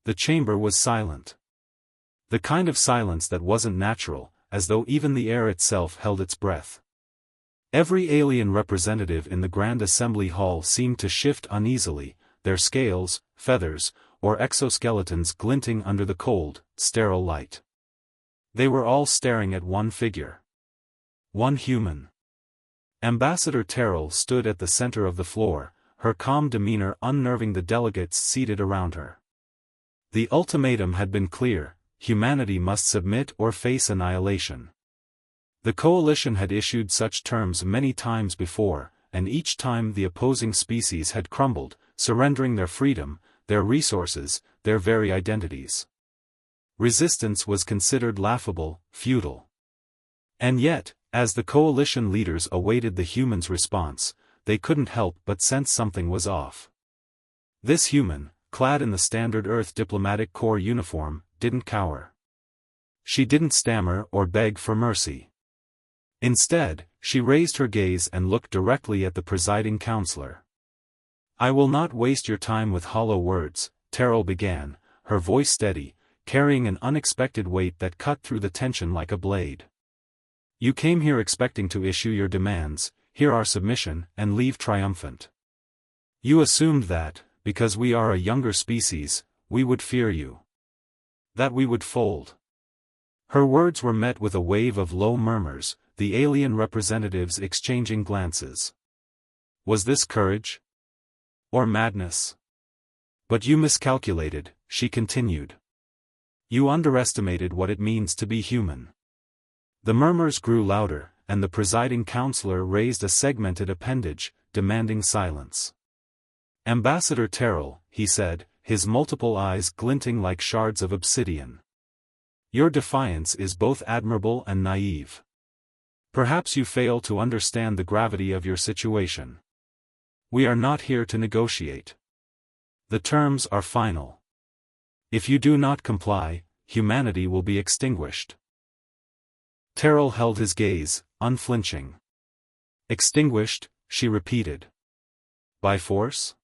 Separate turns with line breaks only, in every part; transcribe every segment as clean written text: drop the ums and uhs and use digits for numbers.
The chamber was silent. The kind of silence that wasn't natural, as though even the air itself held its breath. Every alien representative in the Grand Assembly Hall seemed to shift uneasily, their scales, feathers, or exoskeletons glinting under the cold, sterile light. They were all staring at one figure. One human. Ambassador Terrell stood at the center of the floor, her calm demeanor unnerving the delegates seated around her. The ultimatum had been clear: humanity must submit or face annihilation. The coalition had issued such terms many times before, and each time the opposing species had crumbled, surrendering their freedom, their resources, their very identities. Resistance was considered laughable, futile. And yet, as the coalition leaders awaited the humans' response, they couldn't help but sense something was off. This human, clad in the standard Earth Diplomatic Corps uniform, didn't cower. She didn't stammer or beg for mercy. Instead, she raised her gaze and looked directly at the presiding counselor. "I will not waste your time with hollow words," Terrell began, her voice steady, carrying an unexpected weight that cut through the tension like a blade. "You came here expecting to issue your demands, hear our submission, and leave triumphant. You assumed that, because we are a younger species, we would fear you. That we would fold." Her words were met with a wave of low murmurs, the alien representatives exchanging glances. Was this courage? Or madness? "But you miscalculated," she continued. "You underestimated what it means to be human." The murmurs grew louder, and the presiding counselor raised a segmented appendage, demanding silence. "Ambassador Terrell," he said, his multiple eyes glinting like shards of obsidian. "Your defiance is both admirable and naive. Perhaps you fail to understand the gravity of your situation. We are not here to negotiate. The terms are final. If you do not comply, humanity will be extinguished." Terrell held his gaze, unflinching. "Extinguished," she repeated. "By force?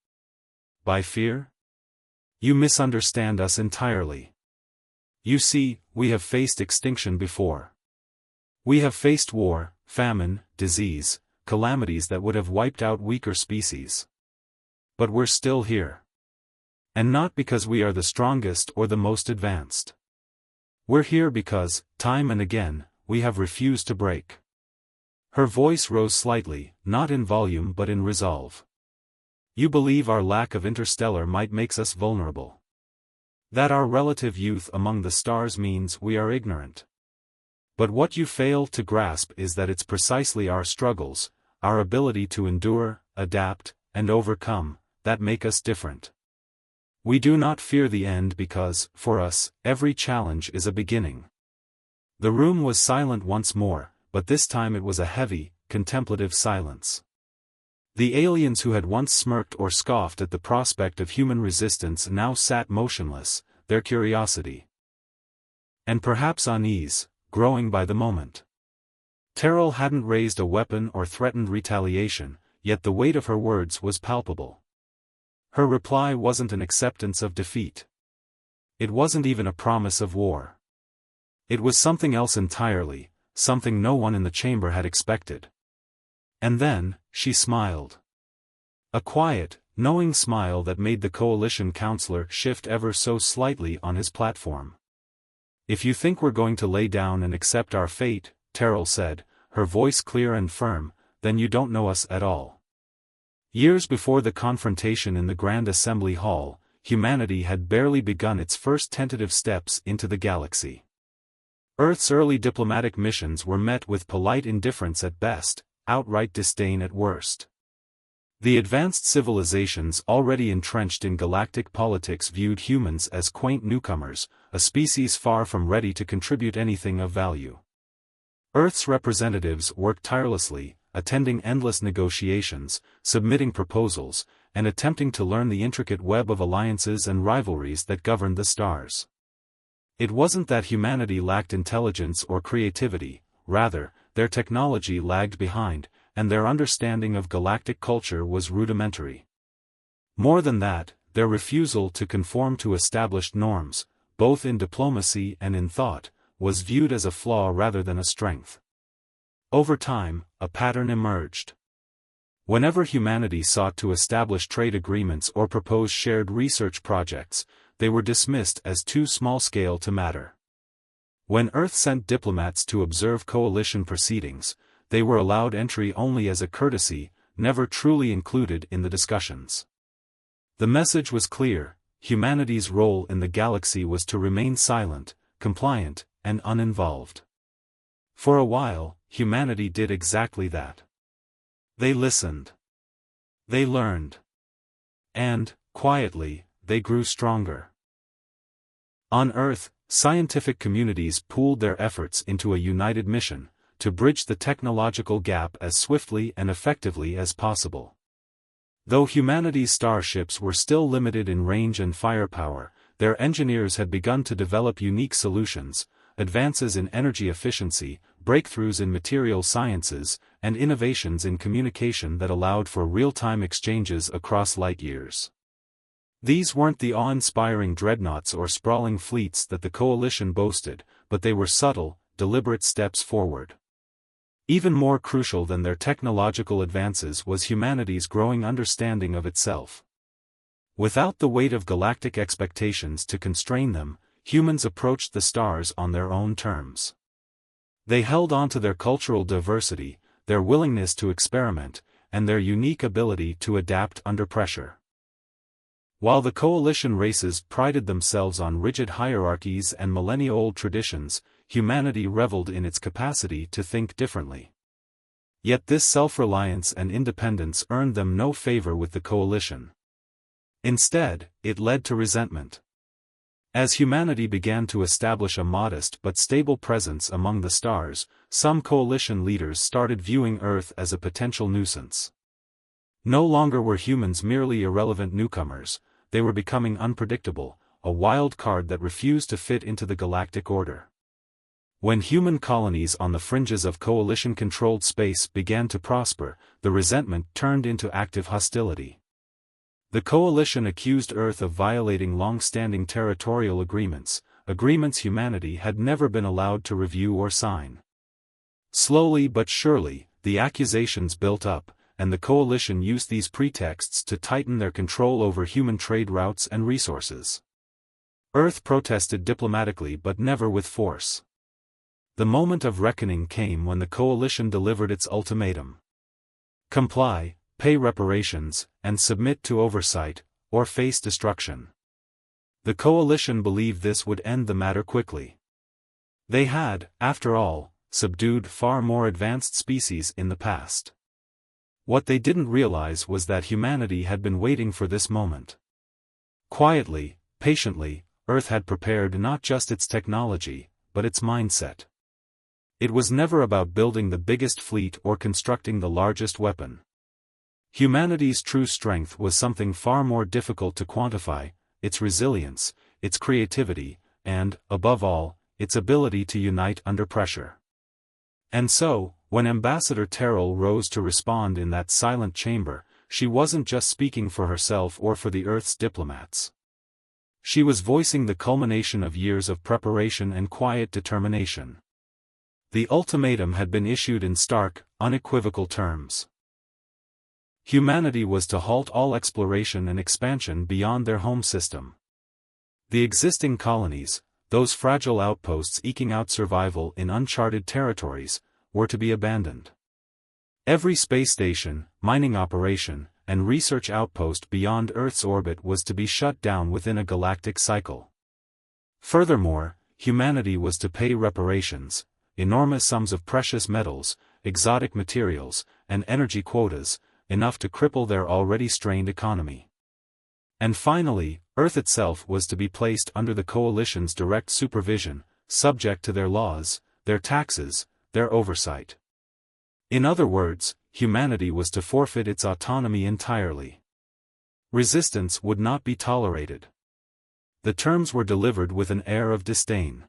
By fear? You misunderstand us entirely. You see, we have faced extinction before. We have faced war, famine, disease, calamities that would have wiped out weaker species. But we're still here. And not because we are the strongest or the most advanced. We're here because, time and again, we have refused to break." Her voice rose slightly, not in volume but in resolve. "You believe our lack of interstellar might makes us vulnerable. That our relative youth among the stars means we are ignorant. But what you fail to grasp is that it's precisely our struggles, our ability to endure, adapt, and overcome, that make us different. We do not fear the end because, for us, every challenge is a beginning." The room was silent once more, but this time it was a heavy, contemplative silence. The aliens who had once smirked or scoffed at the prospect of human resistance now sat motionless, their curiosity, and perhaps unease, growing by the moment. Terrell hadn't raised a weapon or threatened retaliation, yet the weight of her words was palpable. Her reply wasn't an acceptance of defeat. It wasn't even a promise of war. It was something else entirely, something no one in the chamber had expected. And then, she smiled. A quiet, knowing smile that made the coalition counselor shift ever so slightly on his platform. "If you think we're going to lay down and accept our fate," Terrell said, her voice clear and firm, "then you don't know us at all." Years before the confrontation in the Grand Assembly Hall, humanity had barely begun its first tentative steps into the galaxy. Earth's early diplomatic missions were met with polite indifference at best, outright disdain at worst. The advanced civilizations already entrenched in galactic politics viewed humans as quaint newcomers, a species far from ready to contribute anything of value. Earth's representatives worked tirelessly, attending endless negotiations, submitting proposals, and attempting to learn the intricate web of alliances and rivalries that governed the stars. It wasn't that humanity lacked intelligence or creativity, rather, their technology lagged behind, and their understanding of galactic culture was rudimentary. More than that, their refusal to conform to established norms, both in diplomacy and in thought, was viewed as a flaw rather than a strength. Over time, a pattern emerged. Whenever humanity sought to establish trade agreements or propose shared research projects, they were dismissed as too small-scale to matter. When Earth sent diplomats to observe coalition proceedings, they were allowed entry only as a courtesy, never truly included in the discussions. The message was clear: humanity's role in the galaxy was to remain silent, compliant, and uninvolved. For a while, humanity did exactly that. They listened. They learned. And, quietly, they grew stronger. On Earth, scientific communities pooled their efforts into a united mission, to bridge the technological gap as swiftly and effectively as possible. Though humanity's starships were still limited in range and firepower, their engineers had begun to develop unique solutions, advances in energy efficiency, breakthroughs in material sciences, and innovations in communication that allowed for real-time exchanges across light years. These weren't the awe-inspiring dreadnoughts or sprawling fleets that the coalition boasted, but they were subtle, deliberate steps forward. Even more crucial than their technological advances was humanity's growing understanding of itself. Without the weight of galactic expectations to constrain them, humans approached the stars on their own terms. They held on to their cultural diversity, their willingness to experiment, and their unique ability to adapt under pressure. While the coalition races prided themselves on rigid hierarchies and millennia-old traditions, humanity reveled in its capacity to think differently. Yet this self-reliance and independence earned them no favor with the coalition. Instead, it led to resentment. As humanity began to establish a modest but stable presence among the stars, some coalition leaders started viewing Earth as a potential nuisance. No longer were humans merely irrelevant newcomers, they were becoming unpredictable, a wild card that refused to fit into the galactic order. When human colonies on the fringes of coalition-controlled space began to prosper, the resentment turned into active hostility. The coalition accused Earth of violating long-standing territorial agreements humanity had never been allowed to review or sign. Slowly but surely, the accusations built up, and the coalition used these pretexts to tighten their control over human trade routes and resources. Earth protested diplomatically but never with force. The moment of reckoning came when the coalition delivered its ultimatum. Comply, pay reparations, and submit to oversight, or face destruction. The coalition believed this would end the matter quickly. They had, after all, subdued far more advanced species in the past. What they didn't realize was that humanity had been waiting for this moment. Quietly, patiently, Earth had prepared not just its technology, but its mindset. It was never about building the biggest fleet or constructing the largest weapon. Humanity's true strength was something far more difficult to quantify: its resilience, its creativity, and, above all, its ability to unite under pressure. And so, when Ambassador Terrell rose to respond in that silent chamber, she wasn't just speaking for herself or for the Earth's diplomats. She was voicing the culmination of years of preparation and quiet determination. The ultimatum had been issued in stark, unequivocal terms. Humanity was to halt all exploration and expansion beyond their home system. The existing colonies, those fragile outposts eking out survival in uncharted territories, were to be abandoned. Every space station, mining operation, and research outpost beyond Earth's orbit was to be shut down within a galactic cycle. Furthermore, humanity was to pay reparations, enormous sums of precious metals, exotic materials, and energy quotas, enough to cripple their already strained economy. And finally, Earth itself was to be placed under the coalition's direct supervision, subject to their laws, their taxes, their oversight. In other words, humanity was to forfeit its autonomy entirely. Resistance would not be tolerated. The terms were delivered with an air of disdain.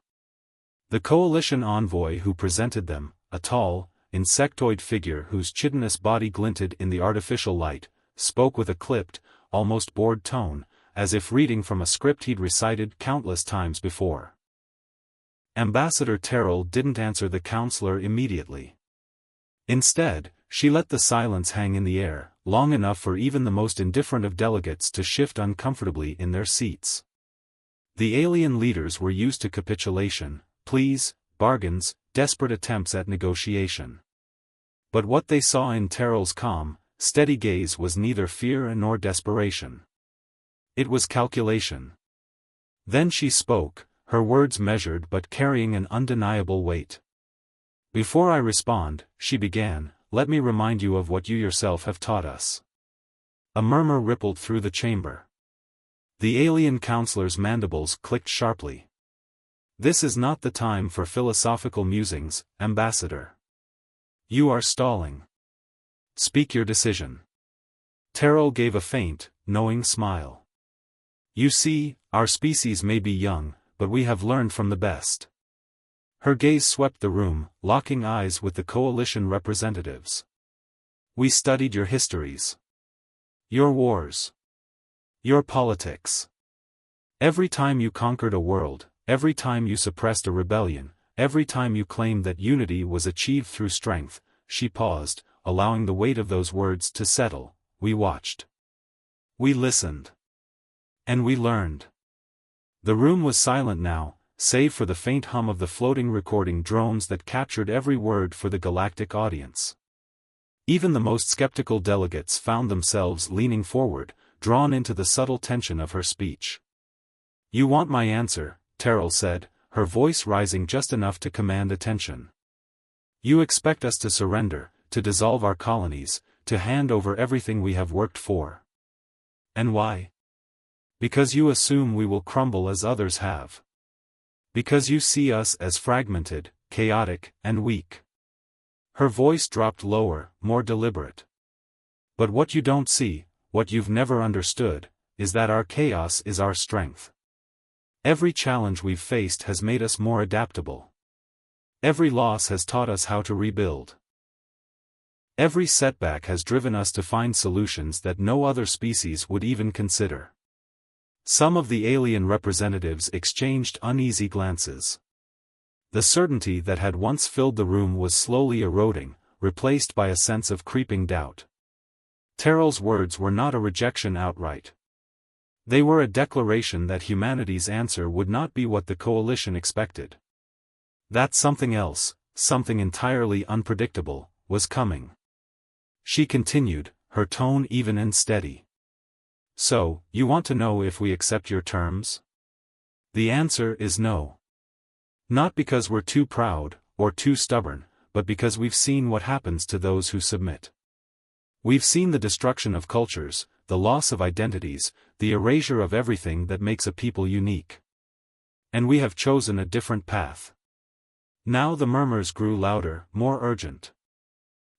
The coalition envoy who presented them, a tall, insectoid figure whose chitinous body glinted in the artificial light, spoke with a clipped, almost bored tone, as if reading from a script he'd recited countless times before. Ambassador Terrell didn't answer the counselor immediately. Instead, she let the silence hang in the air, long enough for even the most indifferent of delegates to shift uncomfortably in their seats. The alien leaders were used to capitulation, pleas, bargains, desperate attempts at negotiation. But what they saw in Terrell's calm, steady gaze was neither fear nor desperation. It was calculation. Then she spoke, her words measured but carrying an undeniable weight. "Before I respond," she began, "let me remind you of what you yourself have taught us." A murmur rippled through the chamber. The alien counselor's mandibles clicked sharply. "This is not the time for philosophical musings, Ambassador. You are stalling. Speak your decision." Terrell gave a faint, knowing smile. "You see, our species may be young, but we have learned from the best." Her gaze swept the room, locking eyes with the coalition representatives. "We studied your histories. Your wars. Your politics. Every time you conquered a world, every time you suppressed a rebellion, every time you claimed that unity was achieved through strength." She paused, allowing the weight of those words to settle. "We watched. We listened. And we learned." The room was silent now, save for the faint hum of the floating recording drones that captured every word for the galactic audience. Even the most skeptical delegates found themselves leaning forward, drawn into the subtle tension of her speech. "You want my answer," Terrell said, her voice rising just enough to command attention. "You expect us to surrender, to dissolve our colonies, to hand over everything we have worked for. And why? Because you assume we will crumble as others have. Because you see us as fragmented, chaotic, and weak." Her voice dropped lower, more deliberate. "But what you don't see, what you've never understood, is that our chaos is our strength. Every challenge we've faced has made us more adaptable. Every loss has taught us how to rebuild. Every setback has driven us to find solutions that no other species would even consider." Some of the alien representatives exchanged uneasy glances. The certainty that had once filled the room was slowly eroding, replaced by a sense of creeping doubt. Terrell's words were not a rejection outright. They were a declaration that humanity's answer would not be what the coalition expected. That something else, something entirely unpredictable, was coming. She continued, her tone even and steady. "So, you want to know if we accept your terms? The answer is no. Not because we're too proud, or too stubborn, but because we've seen what happens to those who submit. We've seen the destruction of cultures, the loss of identities, the erasure of everything that makes a people unique. And we have chosen a different path." Now the murmurs grew louder, more urgent.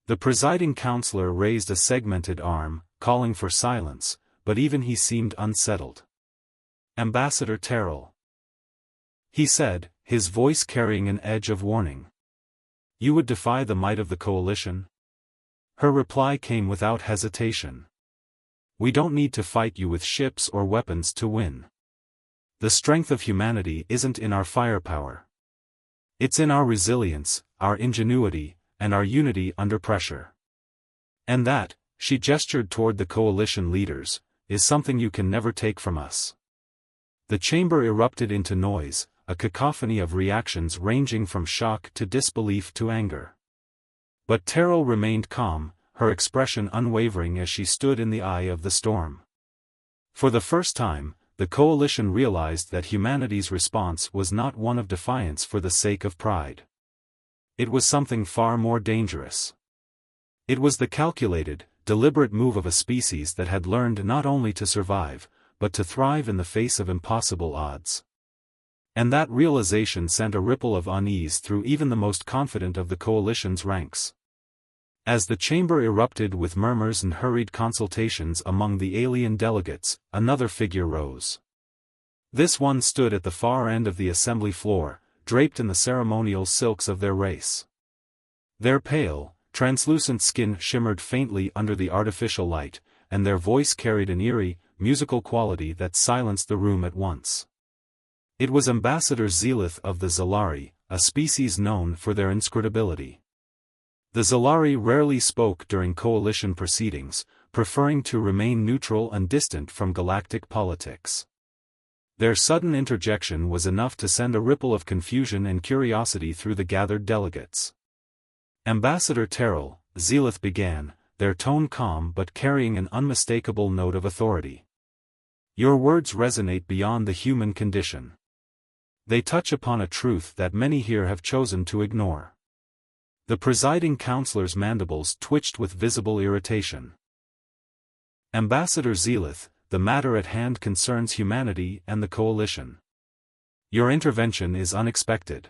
The presiding counselor raised a segmented arm, calling for silence, but even he seemed unsettled. "Ambassador Terrell," he said, his voice carrying an edge of warning. "You would defy the might of the coalition?" Her reply came without hesitation. "We don't need to fight you with ships or weapons to win. The strength of humanity isn't in our firepower. It's in our resilience, our ingenuity, and our unity under pressure. And that," she gestured toward the coalition leaders, "is something you can never take from us." The chamber erupted into noise, a cacophony of reactions ranging from shock to disbelief to anger. But Terrell remained calm, her expression unwavering as she stood in the eye of the storm. For the first time, the coalition realized that humanity's response was not one of defiance for the sake of pride. It was something far more dangerous. It was the calculated, deliberate move of a species that had learned not only to survive, but to thrive in the face of impossible odds. And that realization sent a ripple of unease through even the most confident of the coalition's ranks. As the chamber erupted with murmurs and hurried consultations among the alien delegates, another figure rose. This one stood at the far end of the assembly floor, draped in the ceremonial silks of their race. Their pale, translucent skin shimmered faintly under the artificial light, and their voice carried an eerie, musical quality that silenced the room at once. It was Ambassador Zelith of the Zalari, a species known for their inscrutability. The Zalari rarely spoke during coalition proceedings, preferring to remain neutral and distant from galactic politics. Their sudden interjection was enough to send a ripple of confusion and curiosity through the gathered delegates. Ambassador Terrell, Zelith began, their tone calm but carrying an unmistakable note of authority. Your words resonate beyond the human condition. They touch upon a truth that many here have chosen to ignore. The presiding counselor's mandibles twitched with visible irritation. Ambassador Zelith, the matter at hand concerns humanity and the coalition. Your intervention is unexpected.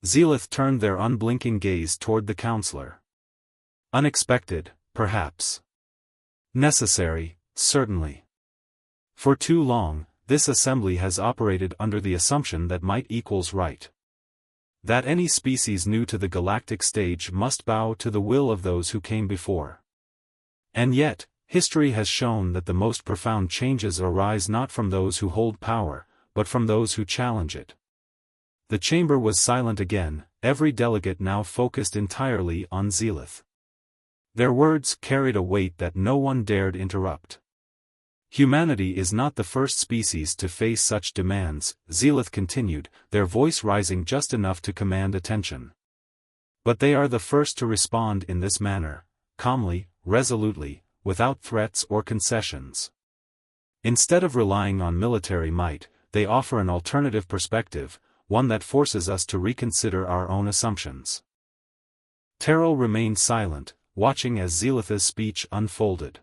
Zelith turned their unblinking gaze toward the counselor. Unexpected, perhaps. Necessary, certainly. For too long, this assembly has operated under the assumption that might equals right. That any species new to the galactic stage must bow to the will of those who came before. And yet, history has shown that the most profound changes arise not from those who hold power, but from those who challenge it. The chamber was silent again, every delegate now focused entirely on Zelith. Their words carried a weight that no one dared interrupt. Humanity is not the first species to face such demands, Zelith continued, their voice rising just enough to command attention. But they are the first to respond in this manner, calmly, resolutely, without threats or concessions. Instead of relying on military might, they offer an alternative perspective, one that forces us to reconsider our own assumptions. Terrell remained silent, watching as Zelith's speech unfolded.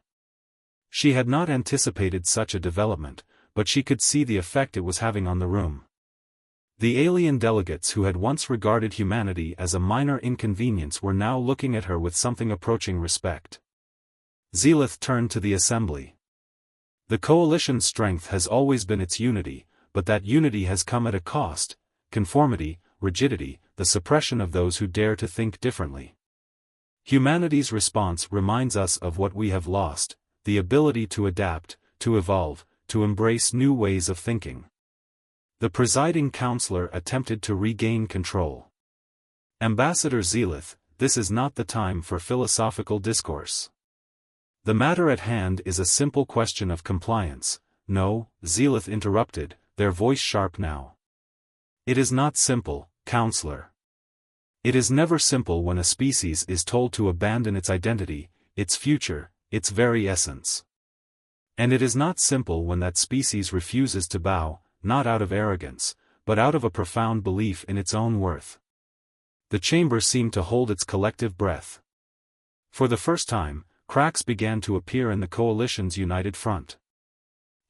She had not anticipated such a development, but she could see the effect it was having on the room. The alien delegates who had once regarded humanity as a minor inconvenience were now looking at her with something approaching respect. Zelith turned to the assembly. The coalition's strength has always been its unity, but that unity has come at a cost: conformity, rigidity, the suppression of those who dare to think differently. Humanity's response reminds us of what we have lost: the ability to adapt, to evolve, to embrace new ways of thinking. The presiding counselor attempted to regain control. Ambassador Zelith, this is not the time for philosophical discourse. The matter at hand is a simple question of compliance. No, Zelith interrupted, their voice sharp now. It is not simple, counselor. It is never simple when a species is told to abandon its identity, its future, its very essence. And it is not simple when that species refuses to bow, not out of arrogance, but out of a profound belief in its own worth. The chamber seemed to hold its collective breath. For the first time, cracks began to appear in the coalition's united front.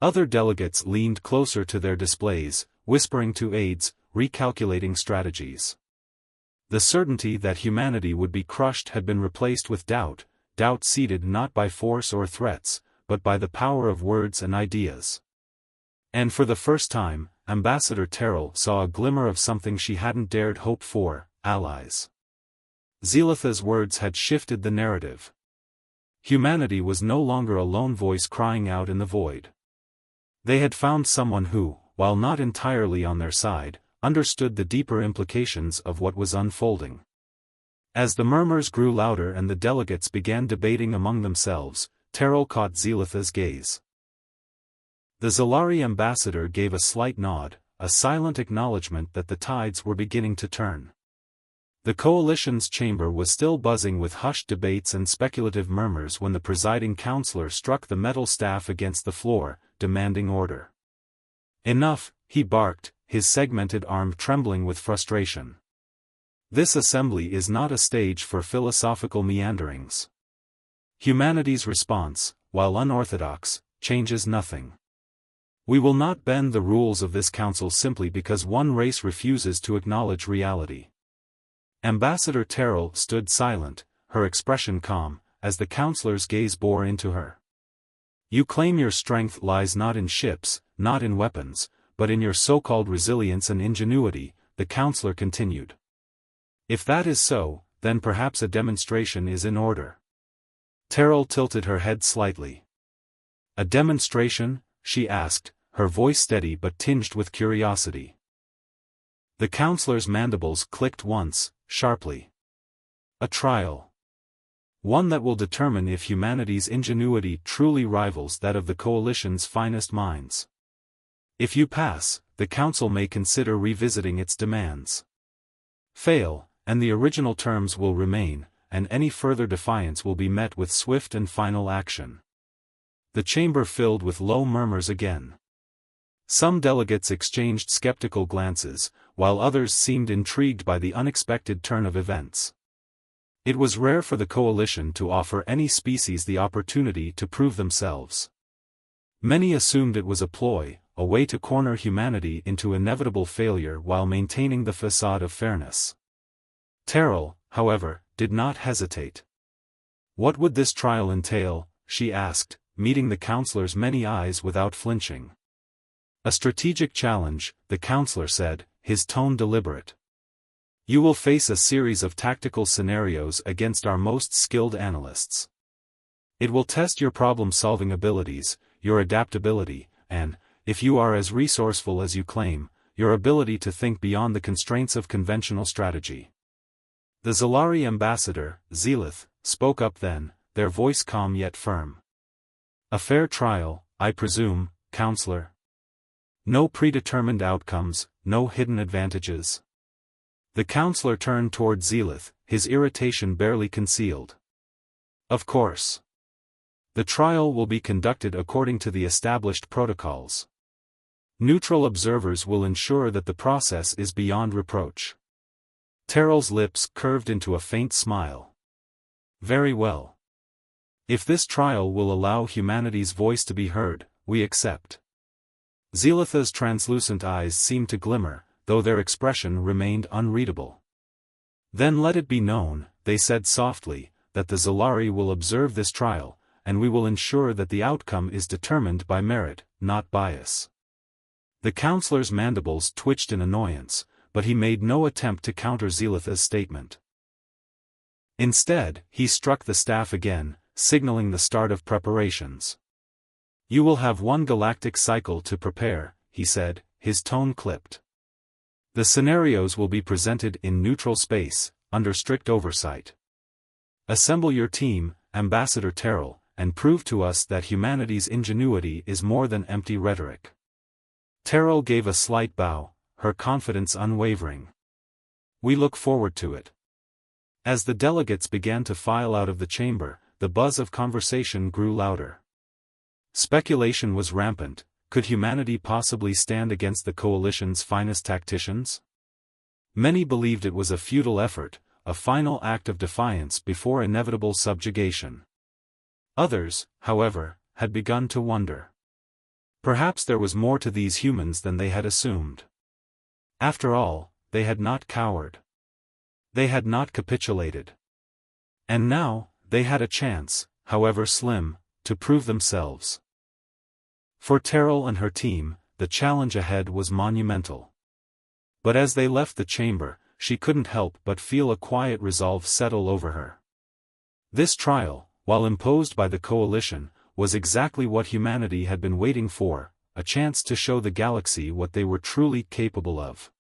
Other delegates leaned closer to their displays, whispering to aides, recalculating strategies. The certainty that humanity would be crushed had been replaced with doubt, doubt seeded not by force or threats, but by the power of words and ideas. And for the first time, Ambassador Terrell saw a glimmer of something she hadn't dared hope for: allies. Zelith's words had shifted the narrative. Humanity was no longer a lone voice crying out in the void. They had found someone who, while not entirely on their side, understood the deeper implications of what was unfolding. As the murmurs grew louder and the delegates began debating among themselves, Terrell caught Zelith's gaze. The Zalari ambassador gave a slight nod, a silent acknowledgement that the tides were beginning to turn. The coalition's chamber was still buzzing with hushed debates and speculative murmurs when the presiding counselor struck the metal staff against the floor, demanding order. Enough, he barked, his segmented arm trembling with frustration. This assembly is not a stage for philosophical meanderings. Humanity's response, while unorthodox, changes nothing. We will not bend the rules of this council simply because one race refuses to acknowledge reality. Ambassador Terrell stood silent, her expression calm, as the counselor's gaze bore into her. You claim your strength lies not in ships, not in weapons, but in your so-called resilience and ingenuity, the counselor continued. If that is so, then perhaps a demonstration is in order. Terrell tilted her head slightly. A demonstration? She asked, her voice steady but tinged with curiosity. The counselor's mandibles clicked once, sharply. A trial. One that will determine if humanity's ingenuity truly rivals that of the Coalition's finest minds. If you pass, the Council may consider revisiting its demands. Fail, and the original terms will remain, and any further defiance will be met with swift and final action. The chamber filled with low murmurs again. Some delegates exchanged skeptical glances, while others seemed intrigued by the unexpected turn of events. It was rare for the Coalition to offer any species the opportunity to prove themselves. Many assumed it was a ploy, a way to corner humanity into inevitable failure while maintaining the facade of fairness. Terrell, however, did not hesitate. What would this trial entail? She asked, meeting the counselor's many eyes without flinching. A strategic challenge, the counselor said, his tone deliberate. You will face a series of tactical scenarios against our most skilled analysts. It will test your problem-solving abilities, your adaptability, and, if you are as resourceful as you claim, your ability to think beyond the constraints of conventional strategy. The Zalari ambassador, Zelith, spoke up then, their voice calm yet firm. A fair trial, I presume, counselor? No predetermined outcomes, no hidden advantages. The counselor turned toward Zelith, his irritation barely concealed. Of course. The trial will be conducted according to the established protocols. Neutral observers will ensure that the process is beyond reproach. Terrell's lips curved into a faint smile. Very well. If this trial will allow humanity's voice to be heard, we accept. Zelitha's translucent eyes seemed to glimmer, though their expression remained unreadable. Then let it be known, they said softly, that the Zalari will observe this trial, and we will ensure that the outcome is determined by merit, not bias. The counselor's mandibles twitched in annoyance, but he made no attempt to counter Zelitha's statement. Instead, he struck the staff again, signaling the start of preparations. You will have one galactic cycle to prepare, he said, his tone clipped. The scenarios will be presented in neutral space, under strict oversight. Assemble your team, Ambassador Terrell, and prove to us that humanity's ingenuity is more than empty rhetoric. Terrell gave a slight bow, her confidence unwavering. We look forward to it. As the delegates began to file out of the chamber, the buzz of conversation grew louder. Speculation was rampant. Could humanity possibly stand against the Coalition's finest tacticians? Many believed it was a futile effort, a final act of defiance before inevitable subjugation. Others, however, had begun to wonder. Perhaps there was more to these humans than they had assumed. After all, they had not cowered. They had not capitulated. And now, they had a chance, however slim, to prove themselves. For Terrell and her team, the challenge ahead was monumental. But as they left the chamber, she couldn't help but feel a quiet resolve settle over her. This trial, while imposed by the Coalition, was exactly what humanity had been waiting for, a chance to show the galaxy what they were truly capable of.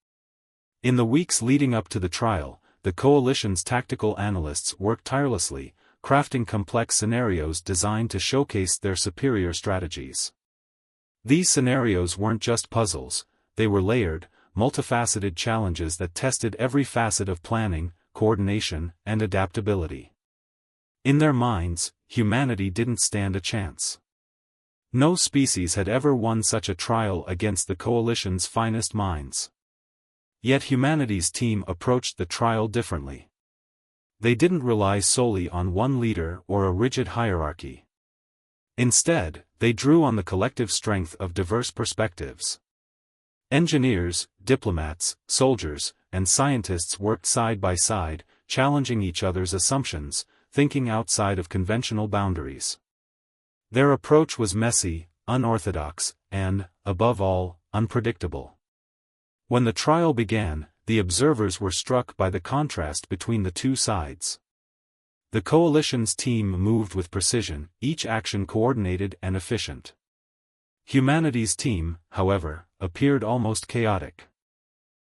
In the weeks leading up to the trial, the Coalition's tactical analysts worked tirelessly, crafting complex scenarios designed to showcase their superior strategies. These scenarios weren't just puzzles, they were layered, multifaceted challenges that tested every facet of planning, coordination, and adaptability. In their minds, humanity didn't stand a chance. No species had ever won such a trial against the Coalition's finest minds. Yet humanity's team approached the trial differently. They didn't rely solely on one leader or a rigid hierarchy. Instead, they drew on the collective strength of diverse perspectives. Engineers, diplomats, soldiers, and scientists worked side by side, challenging each other's assumptions, thinking outside of conventional boundaries. Their approach was messy, unorthodox, and, above all, unpredictable. When the trial began, the observers were struck by the contrast between the two sides. The coalition's team moved with precision, each action coordinated and efficient. Humanity's team, however, appeared almost chaotic.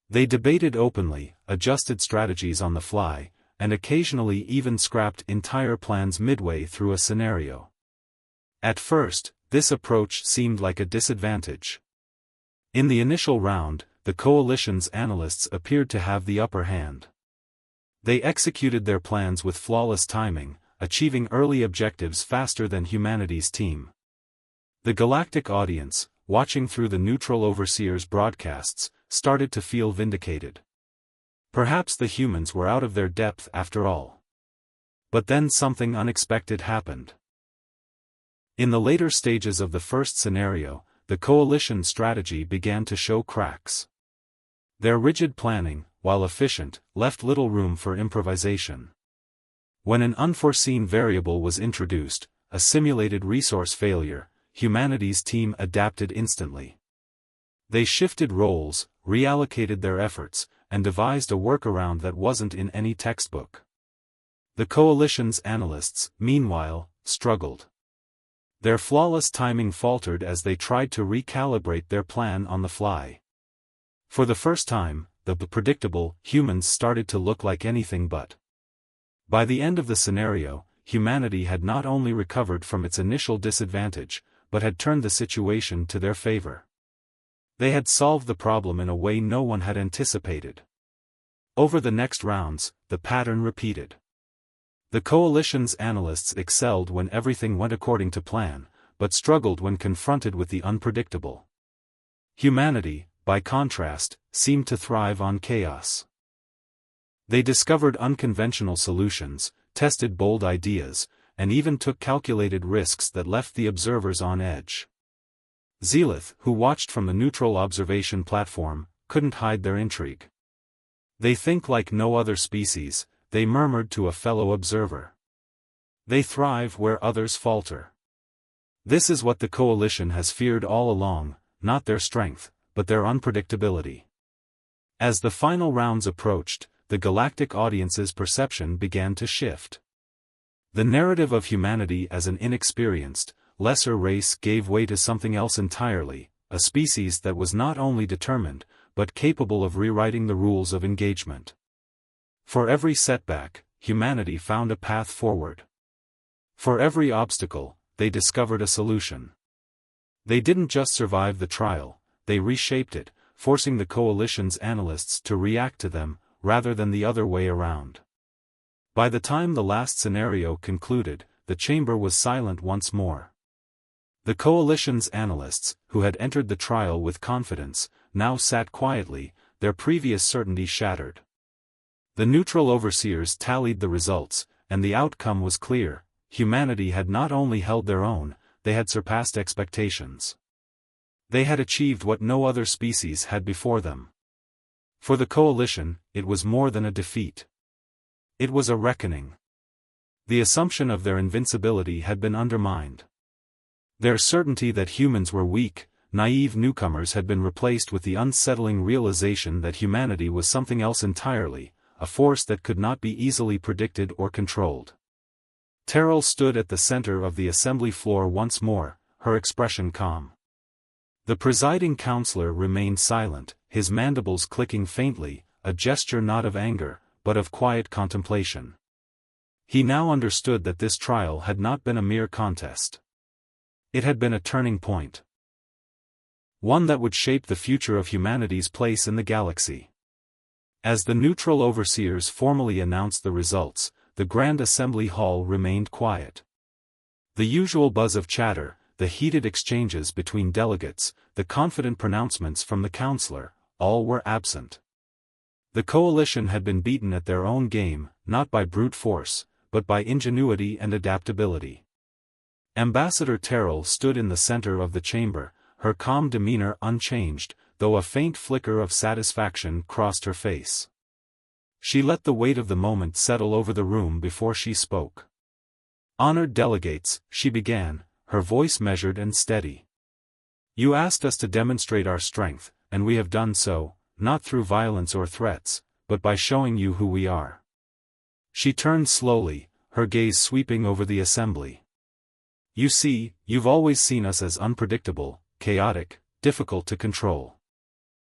They debated openly, adjusted strategies on the fly, and occasionally even scrapped entire plans midway through a scenario. At first, this approach seemed like a disadvantage. In the initial round, the coalition's analysts appeared to have the upper hand. They executed their plans with flawless timing, achieving early objectives faster than humanity's team. The Galactic audience, watching through the neutral overseer's broadcasts, started to feel vindicated. Perhaps the humans were out of their depth after all. But then something unexpected happened. In the later stages of the first scenario, the coalition strategy began to show cracks. Their rigid planning, while efficient, left little room for improvisation. When an unforeseen variable was introduced, a simulated resource failure, humanity's team adapted instantly. They shifted roles, reallocated their efforts, and devised a workaround that wasn't in any textbook. The coalition's analysts, meanwhile, struggled. Their flawless timing faltered as they tried to recalibrate their plan on the fly. For the first time, the predictable humans started to look like anything but. By the end of the scenario, humanity had not only recovered from its initial disadvantage, but had turned the situation to their favor. They had solved the problem in a way no one had anticipated. Over the next rounds, the pattern repeated. The coalition's analysts excelled when everything went according to plan, but struggled when confronted with the unpredictable. Humanity, by contrast, seemed to thrive on chaos. They discovered unconventional solutions, tested bold ideas, and even took calculated risks that left the observers on edge. Xelith, who watched from the neutral observation platform, couldn't hide their intrigue. "They think like no other species," they murmured to a fellow observer. "They thrive where others falter." This is what the coalition has feared all along, not their strength, but their unpredictability. As the final rounds approached, the galactic audience's perception began to shift. The narrative of humanity as an inexperienced, lesser race gave way to something else entirely, a species that was not only determined, but capable of rewriting the rules of engagement. For every setback, humanity found a path forward. For every obstacle, they discovered a solution. They didn't just survive the trial, they reshaped it, forcing the coalition's analysts to react to them, rather than the other way around. By the time the last scenario concluded, the chamber was silent once more. The coalition's analysts, who had entered the trial with confidence, now sat quietly, their previous certainty shattered. The neutral overseers tallied the results, and the outcome was clear: humanity had not only held their own, they had surpassed expectations. They had achieved what no other species had before them. For the coalition, it was more than a defeat. It was a reckoning. The assumption of their invincibility had been undermined. Their certainty that humans were weak, naive newcomers had been replaced with the unsettling realization that humanity was something else entirely, a force that could not be easily predicted or controlled. Terrell stood at the center of the assembly floor once more, her expression calm. The presiding counselor remained silent, his mandibles clicking faintly, a gesture not of anger, but of quiet contemplation. He now understood that this trial had not been a mere contest. It had been a turning point. One that would shape the future of humanity's place in the galaxy. As the neutral overseers formally announced the results, the Grand Assembly Hall remained quiet. The usual buzz of chatter, the heated exchanges between delegates, the confident pronouncements from the counselor, all were absent. The coalition had been beaten at their own game, not by brute force, but by ingenuity and adaptability. Ambassador Terrell stood in the center of the chamber, her calm demeanor unchanged, though a faint flicker of satisfaction crossed her face. She let the weight of the moment settle over the room before she spoke. "Honored delegates," she began, her voice measured and steady. "You asked us to demonstrate our strength, and we have done so, not through violence or threats, but by showing you who we are." She turned slowly, her gaze sweeping over the assembly. You see, you've always seen us as unpredictable, chaotic, difficult to control.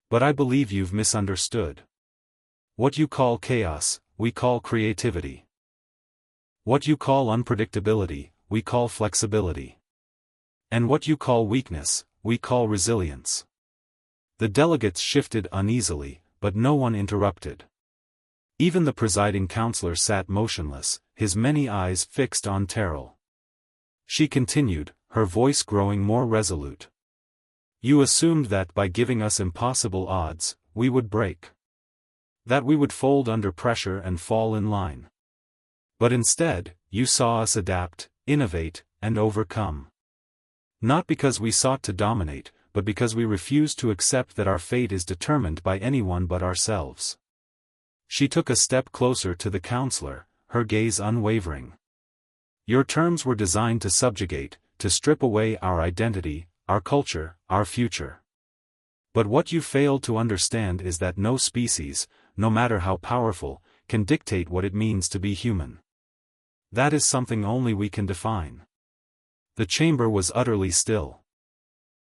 But I believe you've misunderstood. What you call chaos, we call creativity. What you call unpredictability, we call flexibility. And what you call weakness, we call resilience. The delegates shifted uneasily, but no one interrupted. Even the presiding counselor sat motionless, his many eyes fixed on Terrell. She continued, her voice growing more resolute. You assumed that by giving us impossible odds, we would break. That we would fold under pressure and fall in line. But instead, you saw us adapt, innovate, and overcome. Not because we sought to dominate, but because we refused to accept that our fate is determined by anyone but ourselves. She took a step closer to the counselor, her gaze unwavering. Your terms were designed to subjugate, to strip away our identity, our culture, our future. But what you failed to understand is that no species, no matter how powerful, can dictate what it means to be human. That is something only we can define. The chamber was utterly still.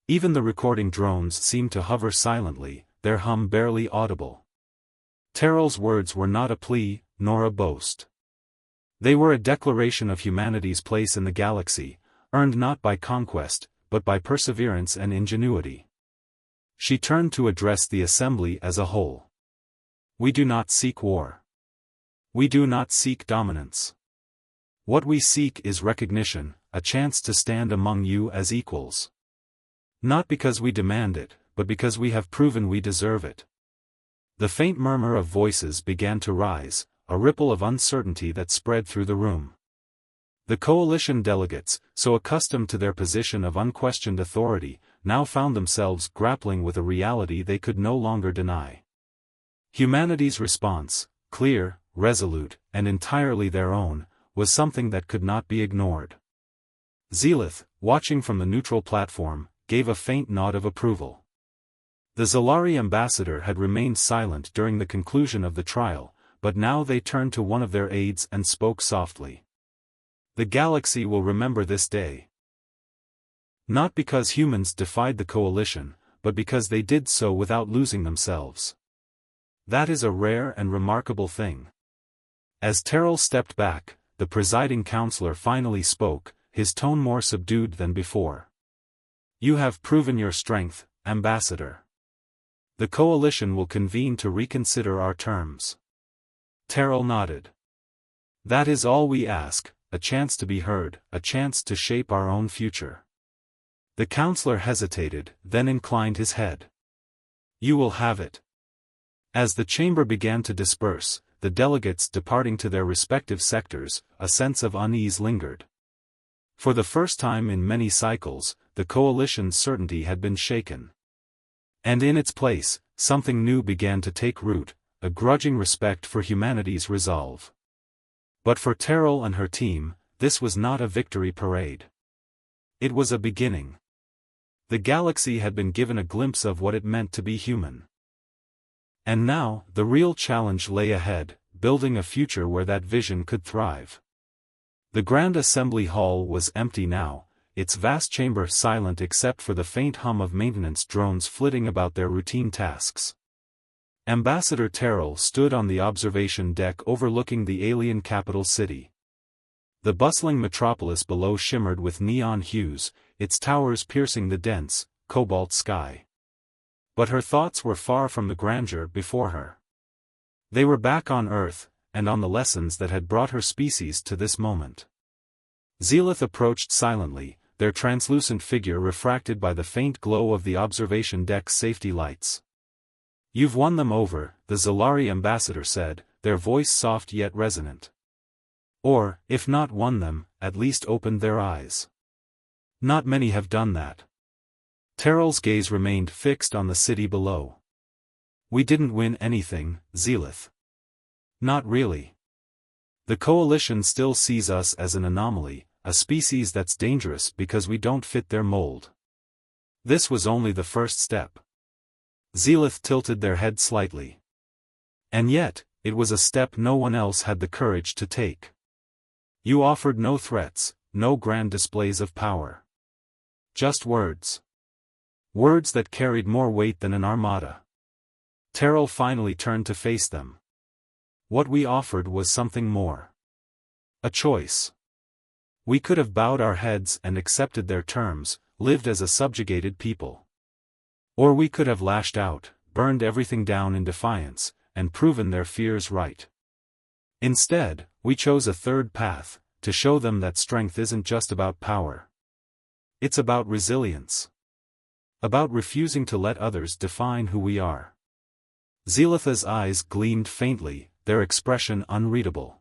Even the recording drones seemed to hover silently, their hum barely audible. Terrell's words were not a plea, nor a boast. They were a declaration of humanity's place in the galaxy, earned not by conquest, but by perseverance and ingenuity. She turned to address the assembly as a whole. We do not seek war. We do not seek dominance. What we seek is recognition, a chance to stand among you as equals. Not because we demand it, but because we have proven we deserve it. The faint murmur of voices began to rise, a ripple of uncertainty that spread through the room. The coalition delegates, so accustomed to their position of unquestioned authority, now found themselves grappling with a reality they could no longer deny. Humanity's response, clear, resolute, and entirely their own, was something that could not be ignored. Zelith, watching from the neutral platform, gave a faint nod of approval. The Zalari ambassador had remained silent during the conclusion of the trial, but now they turned to one of their aides and spoke softly. The galaxy will remember this day. Not because humans defied the coalition, but because they did so without losing themselves. That is a rare and remarkable thing. As Terrell stepped back, the presiding counselor finally spoke, his tone more subdued than before. You have proven your strength, Ambassador. The coalition will convene to reconsider our terms. Terrell nodded. That is all we ask, a chance to be heard, a chance to shape our own future. The counselor hesitated, then inclined his head. You will have it. As the chamber began to disperse, the delegates departing to their respective sectors, a sense of unease lingered. For the first time in many cycles, the coalition's certainty had been shaken. And in its place, something new began to take root, a grudging respect for humanity's resolve. But for Terrell and her team, this was not a victory parade. It was a beginning. The galaxy had been given a glimpse of what it meant to be human. And now, the real challenge lay ahead, building a future where that vision could thrive. The Grand Assembly Hall was empty now, its vast chamber silent except for the faint hum of maintenance drones flitting about their routine tasks. Ambassador Terrell stood on the observation deck overlooking the alien capital city. The bustling metropolis below shimmered with neon hues, its towers piercing the dense, cobalt sky. But her thoughts were far from the grandeur before her. They were back on Earth, and on the lessons that had brought her species to this moment. Zelith approached silently, their translucent figure refracted by the faint glow of the observation deck's safety lights. You've won them over, the Zalari ambassador said, their voice soft yet resonant. Or, if not won them, at least opened their eyes. Not many have done that. Terrell's gaze remained fixed on the city below. We didn't win anything, Zelith. Not really. The coalition still sees us as an anomaly, a species that's dangerous because we don't fit their mold. This was only the first step. Zelith tilted their head slightly. And yet, it was a step no one else had the courage to take. You offered no threats, no grand displays of power. Just words. Words that carried more weight than an armada. Terrell finally turned to face them. What we offered was something more. A choice. We could have bowed our heads and accepted their terms, lived as a subjugated people. Or we could have lashed out, burned everything down in defiance, and proven their fears right. Instead, we chose a third path, to show them that strength isn't just about power. It's about resilience. About refusing to let others define who we are. Zelitha's eyes gleamed faintly, their expression unreadable.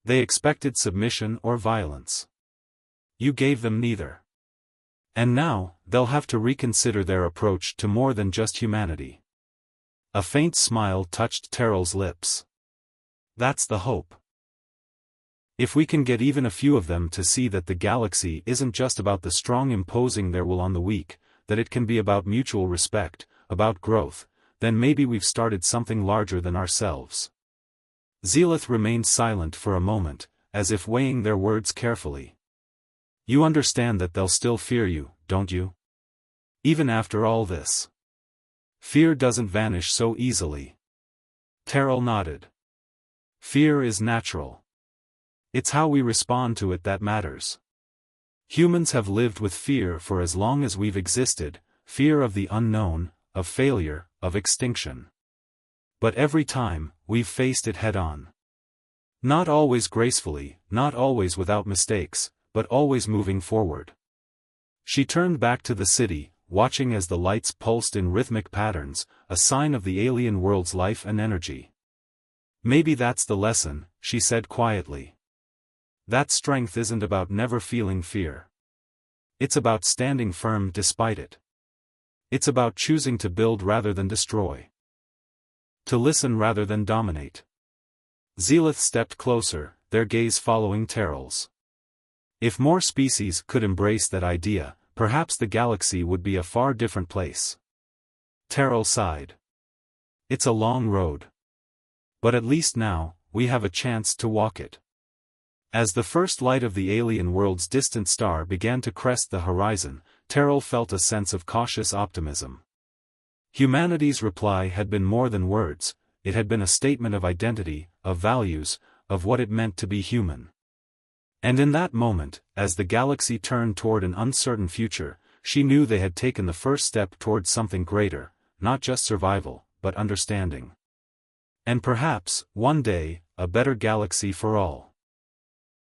They expected submission or violence. You gave them neither. And now, they'll have to reconsider their approach to more than just humanity. A faint smile touched Terrell's lips. That's the hope. If we can get even a few of them to see that the galaxy isn't just about the strong imposing their will on the weak, that it can be about mutual respect, about growth, then maybe we've started something larger than ourselves. Zelith remained silent for a moment, as if weighing their words carefully. You understand that they'll still fear you, don't you? Even after all this. Fear doesn't vanish so easily. Terrell nodded. Fear is natural. It's how we respond to it that matters. Humans have lived with fear for as long as we've existed, fear of the unknown, of failure, of extinction. But every time, we've faced it head-on. Not always gracefully, not always without mistakes, but always moving forward. She turned back to the city, watching as the lights pulsed in rhythmic patterns, a sign of the alien world's life and energy. Maybe that's the lesson, she said quietly. That strength isn't about never feeling fear. It's about standing firm despite it. It's about choosing to build rather than destroy. To listen rather than dominate. Zelith stepped closer, their gaze following Terrell's. If more species could embrace that idea, perhaps the galaxy would be a far different place. Terrell sighed. It's a long road. But at least now, we have a chance to walk it. As the first light of the alien world's distant star began to crest the horizon, Terrell felt a sense of cautious optimism. Humanity's reply had been more than words, it had been a statement of identity, of values, of what it meant to be human. And in that moment, as the galaxy turned toward an uncertain future, she knew they had taken the first step toward something greater, not just survival, but understanding. And perhaps, one day, a better galaxy for all.